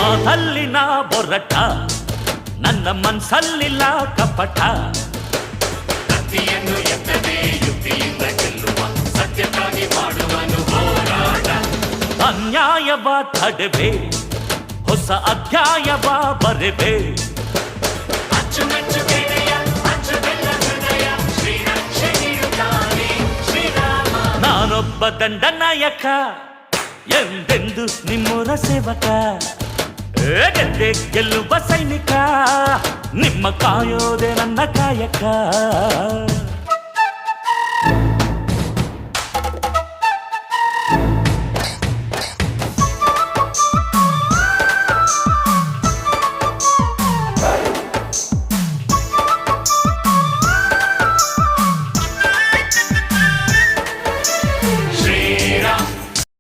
ಮಾತಲ್ಲಿನ ಬೊರಟ ನನ್ನ ಮನ್ಸಲ್ಲಿಲ್ಲ ಕಪಟ ಕತ್ತಿಯನ್ನು ಎತ್ತದೆ ಯುಕ್ತಿಯಿಂದ ಗೆಲ್ಲುವ ಸತ್ಯಕ್ಕಾಗಿ ಮಾಡುವನು ಹೋರಾಟ ಅನ್ಯಾಯವ ತಡೆವೆ ಹೊಸ ಅಧ್ಯಾಯವ ಬರೆವೆ ಅಚ್ಚುಮೆಚ್ಚು ಗೆಳೆಯ ಅಚ್ಚುಬೆಲ್ಲ ಹೃದಯ ಶ್ರೀರಕ್ಷೆ ನೀಡುತ್ತಾನೆ ಶ್ರೀರಾಮ ನಾನೊಬ್ಬ ದಂಡನಾಯಕ ಎಂದೆಂದು ನಿಮ್ಮೂರ ಸೇವಕ ಗೆದ್ದೆ ಗೆಲ್ಲುವ ಸೈನಿಕ ನಿಮ್ಮ ಕಾಯೋದೆ ನನ್ನ ಕಾಯಕ